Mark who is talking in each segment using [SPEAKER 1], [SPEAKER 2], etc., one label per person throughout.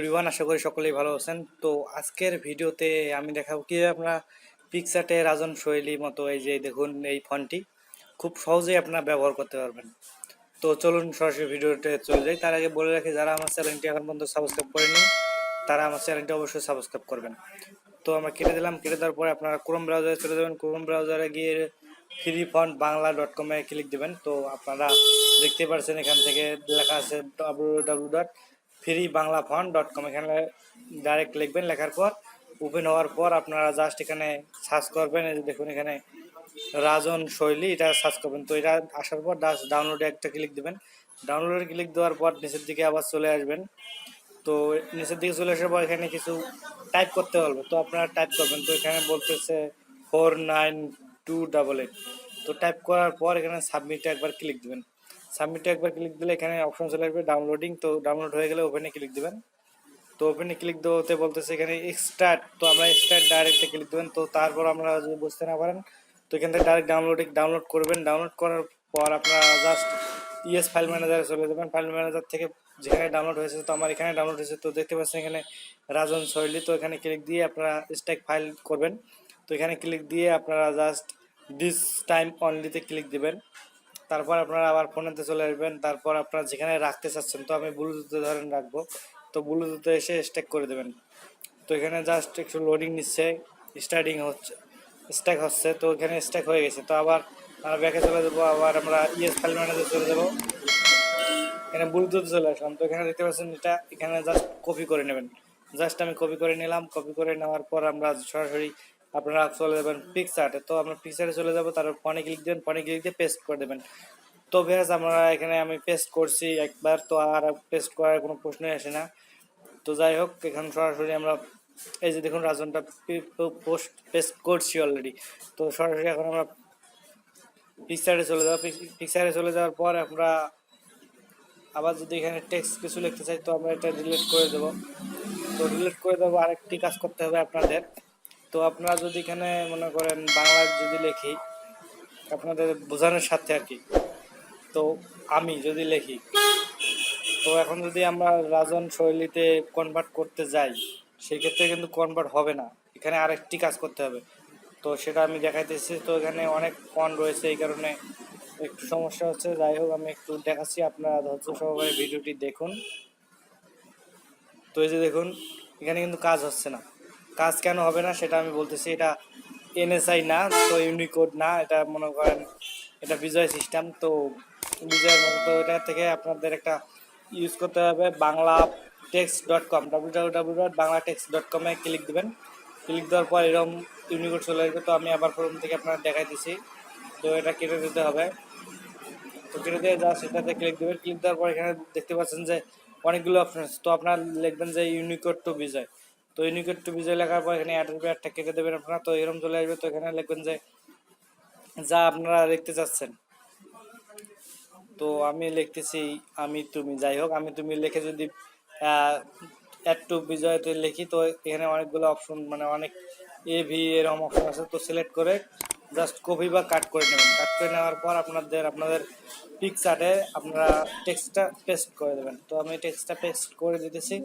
[SPEAKER 1] Everyone, আশা করি সকলেই ভালো আছেন। তো আজকের ভিডিওতে আমি দেখাবো কিভাবে আপনারা পিকচার্টে রাজন শৈলী মতো এই যে দেখুন এই ফন্টটি খুব সহজেই আপনারা ব্যবহার করতে পারবেন। তো চলুন সরাসরি ভিডিওতে চলে যাই। তার আগে বলে রাখি, যারা আমার চ্যানেলটি এখন পর্যন্ত সাবস্ক্রাইব করেনি তারা আমার চ্যানেলটি অবশ্যই সাবস্ক্রাইব করবেন। তো আমরা কেটে দিলাম, কেটে দেওয়ার পরে আপনারা ক্রোম ব্রাউজারে চলে যাবেন। ক্রোম ব্রাউজারে গিয়ে freefontbangla.com ক্লিক দেবেন। তো আপনারা দেখতে পাচ্ছেন এখান থেকে লেখা আছে www.freebanglafont.com। এখানে ডাইরেক্ট লিখবেন, লেখার পর ওপেন হওয়ার পর আপনারা জাস্ট এখানে সার্চ করবেন। এই যে দেখুন এখানে রাজন শৈলী, এটা সার্চ করবেন। তো এটা আসার পর জাস্ট ডাউনলোডে একটা ক্লিক দেবেন। ডাউনলোডে ক্লিক দেওয়ার পর নিচের দিকে আবার চলে আসবেন। তো নিচের দিকে চলে আসার পর এখানে কিছু টাইপ করতে বলবে, তো আপনারা টাইপ করবেন। তো এখানে বলতেছে 49288। তো টাইপ করার পর এখানে সাবমিটে একবার ক্লিক দেবেন। সাবমিটে একবার ক্লিক দিলে এখানে অপশন চলে আসবে ডাউনলোডিং। তো ডাউনলোড হয়ে গেলে ওপেনে ক্লিক দেবেন। তো ওপেনে ক্লিক দেওয়াতে বলতেছে এখানে স্টার্ট, তো আমরা স্টার্ট ডাইরেক্টে ক্লিক দেবেন। তো তারপর আমরা যদি বুঝতে না পারেন তো এখান থেকে ডাইরেক্ট ডাউনলোড করবেন। ডাউনলোড করার পর আপনারা জাস্ট ইএস ফাইল ম্যানেজারে চলে যাবেন। ফাইল ম্যানেজার থেকে যেখানে ডাউনলোড হয়েছে, তো আমার এখানে ডাউনলোড হয়েছে, তো দেখতে পাচ্ছেন এখানে রাজন শৈলী। তো এখানে ক্লিক দিয়ে আপনারা স্ট্যাক ফাইল করবেন। তো এখানে ক্লিক দিয়ে আপনারা জাস্ট দিস টাইম অনলিতে ক্লিক দিবেন। তারপর আপনারা আবার ফোনেতে চলে আসবেন। তারপর আপনারা যেখানে রাখতে চাচ্ছেন, তো আমি ব্লুটুথে ধরেন রাখবো, তো ব্লুটুথে এসে স্ট্যাক করে দেবেন। তো এখানে জাস্ট একটু লোডিং নিচ্ছে, স্ট্যাক হচ্ছে। তো এখানে স্ট্যাক হয়ে গেছে। তো আবার আমরা ব্যাকে চলে যাবো, আবার আমরা ইএস ফাইল ম্যানেজারে চলে যাবো। এখানে ব্লুটুথ চলে আসলাম। তো এখানে দেখতে পাচ্ছেন এটা এখানে জাস্ট কপি করে নেবেন। জাস্ট আমি কপি করে নিলাম। কপি করে নেওয়ার পর আমরা সরাসরি আপনারা চলে যাবেন পিকচার্টে। তো আমরা পিকচার্টে চলে যাবো, তারপর ফোনে ক্লিক দেবেন, ফোনে ক্লিক দিয়ে পেস্ট করে দেবেন। তো বেশ আমরা এখানে আমি পেস্ট করছি একবার, তো আর পেস্ট করার কোনো প্রশ্নই আসে না। তো যাই হোক, এখানে সরাসরি আমরা এই যে দেখুন রাজনটা পেস্ট করছি অলরেডি। তো সরাসরি এখন আমরা পিকচারে চলে যাবো। পিকচারে চলে যাওয়ার পর আমরা আবার যদি এখানে টেক্সট কিছু লিখতে চাই, তো আমরা এটা ডিলিট করে দেবো। তো ডিলিট করে দেবো। আরেকটি কাজ করতে হবে আপনাদের। তো আপনারা যদি এখানে মনে করেন বাংলা যদি লিখি আপনাদের বোঝানোর সাথে আর কি, তো আমি যদি লিখি, তো এখন যদি আমরা রাজন শৈলীতে কনভার্ট করতে যাই সেক্ষেত্রে কিন্তু কনভার্ট হবে না। এখানে আরেকটি কাজ করতে হবে, তো সেটা আমি দেখাইতেছি। তো এখানে অনেক ফন্ট রয়েছে, এই কারণে একটু সমস্যা হচ্ছে। যাই হোক, আমি একটু দেখাচ্ছি, আপনারা ধৈর্য সহকারে ভিডিওটি দেখুন। তো এই যে দেখুন এখানে কিন্তু কাজ হচ্ছে না। কাজ কেন হবে না সেটা আমি বলতেছি। এটা এনএসআই না, তো ইউনিকোড না, এটা মনে করেন এটা বিজয় সিস্টেম। তো বিজয়ের মতো, তো এটা থেকে আপনাদের একটা ইউজ করতে হবে banglatext.com, www.banglatext.com ক্লিক দেবেন। ক্লিক দেওয়ার পর এরকম ইউনিকোড চলে আসবে। তো আমি আবার প্রথম থেকে আপনারা দেখাই দিচ্ছি। তো এটা কেটে দিতে হবে। তো কেটে দিয়ে জাস্ট এটাতে ক্লিক দেবেন। ক্লিক দেওয়ার পর এখানে দেখতে পাচ্ছেন যে অনেকগুলো অপশন আছে। তো আপনারা লিখবেন যে ইউনিকোড টু বিজয়। তো ইউনিকোড টু বিজয় লেখার পর এখানে অ্যাডের ব্যাটটা কেটে দেবেন আপনারা। তো এরকম চলে আসবে। তো এখানে লিখবেন যে যা আপনারা লিখতে চাচ্ছেন। তো আমি লিখতেছি আমি তুমি। যাই হোক, আমি তুমি লিখে যদি অ্যাড টু বিজয়তে লিখি, তো এখানে অনেকগুলো অপশন মানে অনেক ভি এরকম অপশন আছে। তো সিলেক্ট করে জাস্ট কপি বা কাট করে নেবেন। কাট করে নেওয়ার পর আপনাদের পিকচার্টে আপনারা টেক্সটটা পেস্ট করে দেবেন। তো আমি টেক্সটটা পেস্ট করে দিতেছি।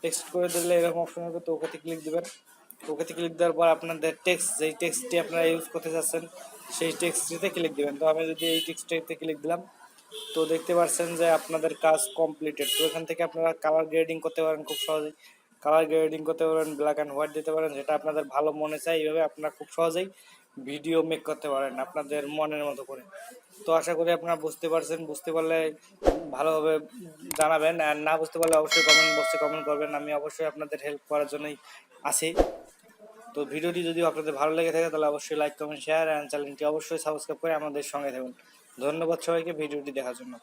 [SPEAKER 1] টেক্সট করে দিলে এরকম অপশন হবে। তো ওকেতে ক্লিক দেবেন। ওকেতে ক্লিক দেওয়ার পর আপনাদের টেক্সট, যেই টেক্সটটি আপনারা ইউজ করতে চাচ্ছেন সেই টেক্সটটিতে ক্লিক দেবেন। তো আমি যদি এই টেক্সটটিতে ক্লিক দিলাম, তো দেখতে পাচ্ছেন যে আপনাদের কাজ কমপ্লিটেড। তো এখান থেকে আপনারা কালার গ্রেডিং করতে পারেন খুব সহজেই। কালার গ্রেডিং করতে পারেন, ব্ল্যাক অ্যান্ড হোয়াইট দিতে পারেন, যেটা আপনাদের ভালো মনে চায়। এইভাবে আপনারা খুব সহজেই ভিডিও মেক করতে পারেন আপনাদের মনের মতো করে। তো আশা করি আপনারা বুঝতে পারছেন। বুঝতে পারলে ভালোভাবে জানাবেন, আর না বুঝতে পারলে অবশ্যই কমেন্ট বক্সে কমেন্ট করবেন। আমি অবশ্যই আপনাদের হেল্প করার জন্যই আছি। তো ভিডিওটি যদি আপনাদের ভালো লেগে থাকে তাহলে অবশ্যই লাইক, কমেন্ট, শেয়ার, অ্যান্ড চ্যানেলটি অবশ্যই সাবস্ক্রাইব করে আমাদের সঙ্গে থাকুন। ধন্যবাদ সবাইকে ভিডিওটি দেখার জন্য।